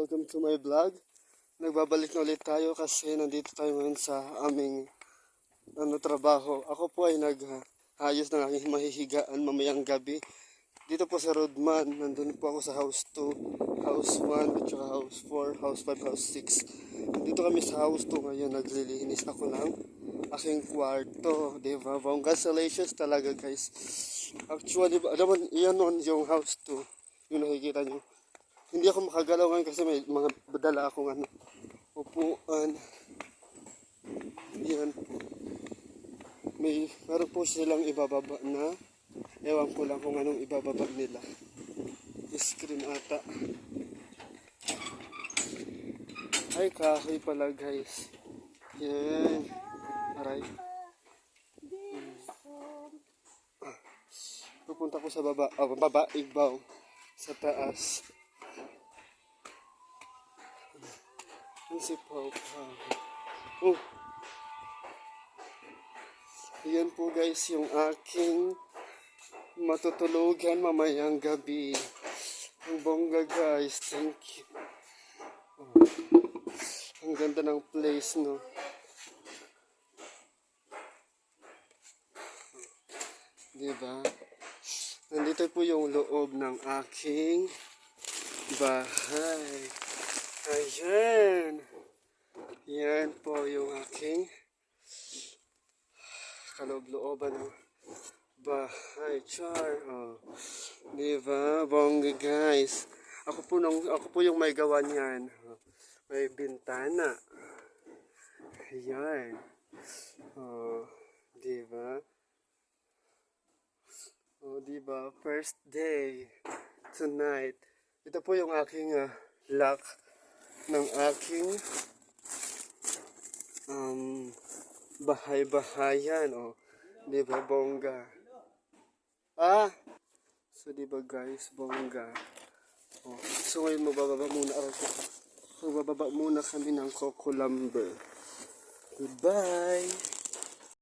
welcome to my vlog. Nagbabalik na ulit tayo kasi nandito tayo ngayon sa aming trabaho. Ako po ay nag-ayos ng aking mahihigaan mamayang gabi. Dito po sa Rodman, nandun po ako sa house 2, house 1, at saka house 4, house 5, house 6. Nandito kami sa house 2 ngayon, naglilinis ako ng aking kwarto. Diba? Congratulations talaga guys. Actually, naman, yan yung house 2, yung nakikita nyo. Hindi ako makagalaw ngayon kasi may mga badala akong upuan. Yan. Meron po silang ibababa na. Ewan ko lang kung anong ibababa nila. Screen ata. Ay, kahoy pala guys. Yan. Aray. Pupunta ko sa baba, igbaw. Sa taas. Si Pau. Oh. Yan po guys yung aking matutulugan mamayang gabi. Ang bongga guys. Thank you. Oh. Ang ganda ng place no. Diba? Nandito po yung loob ng aking bahay. Ayan. Yan po yung aking kaloob-looban ng bahay. Char. Oh. Diba? Bongga guys. Ako po yung may gawa niyan. May bintana. Ayan. Oh. Diba? Oh, diba? First day. Tonight. Ito po yung aking lock ng aking bahay-bahayan. Oh. Diba, bongga? So, diba guys, bongga? Oh. So, ngayon magbababa muna kami ng Coco Lumber. Goodbye!